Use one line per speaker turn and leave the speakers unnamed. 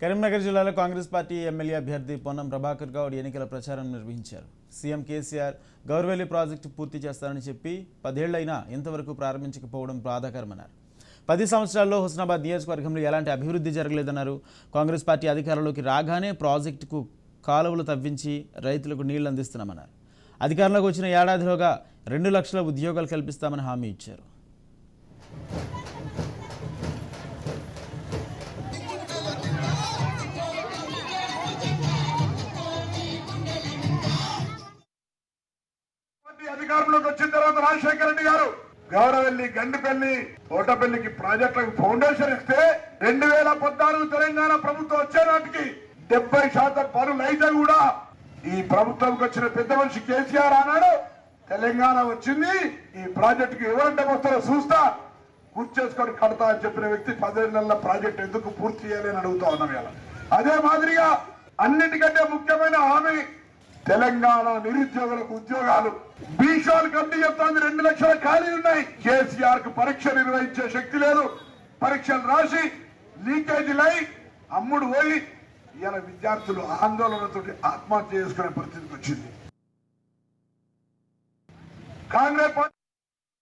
కరీంనగర్ జిల్లాలో Congress party MLA అభ్యర్థి పొన్నం ప్రభాకర్ గౌడ్ ఎన్నికల ప్రచారం నిర్వహించారు. సీఎం కేసీఆర్ గౌరవెల్లి ప్రాజెక్టు పూర్తి చేస్తారని చెప్పి 10 ఏళ్లైనా ఇంతవరకు ప్రారంభించకపోవడం బాధాకరమన్నారు. 10 సంవత్సరాల్లో హుస్నాబాద్ నియోజకవర్గంలో ఎలాంటి అభివృద్ధి జరగలేదన్నారు. కాంగ్రెస్ పార్టీ అధికారంలోకి రాగానే ప్రాజెక్టుకు కాలువలు తవ్వించి రైతులకు నీళ్లు అందిస్తున్నామన్నారు. అధికారంలోకి వచ్చిన ఏడాదిలోగా 2 లక్షల ఉద్యోగాలు కల్పిస్తామని హామీ ఇచ్చారు.
అధికారంలోకి వచ్చిన తర్వాత రాజశేఖర రెడ్డి గారు గౌరవెల్లి గండిపల్లి తోటపల్లికి ప్రాజెక్టులకు ఫౌండేషన్ ఇస్తే 2014 తెలంగాణ ప్రభుత్వం వచ్చే నాటికి 70% పనులు అయితే కూడా ఈ ప్రభుత్వంకి వచ్చిన పెద్ద మనిషి కేసీఆర్ అన్నాడు, తెలంగాణ వచ్చింది ఈ ప్రాజెక్టుకి ఎవరంటే వస్తారో చూస్తా, కూర్చేసుకొని కడతా అని చెప్పిన వ్యక్తి 15 నెలల ప్రాజెక్టు ఎందుకు పూర్తి చేయాలి అని అడుగుతా ఉన్నాం. ఇలా అదే మాదిరిగా అన్నిటికంటే ముఖ్యమైన హామీ తెలంగాణ నిరుద్యోగులకు ఉద్యోగాలు. బీషాల్ కమిటీ చెప్తాంది 2 లక్షల ఖాళీలు ఉన్నాయి. కేసీఆర్ కు పరీక్ష నిర్వహించే శక్తి లేదు. పరీక్షలు రాసి లీకేజీలై అమ్ముడు పోయి ఇలా విద్యార్థులు ఆందోళనతో ఆత్మహత్య చేసుకునే పరిస్థితికి వచ్చింది. కాంగ్రెస్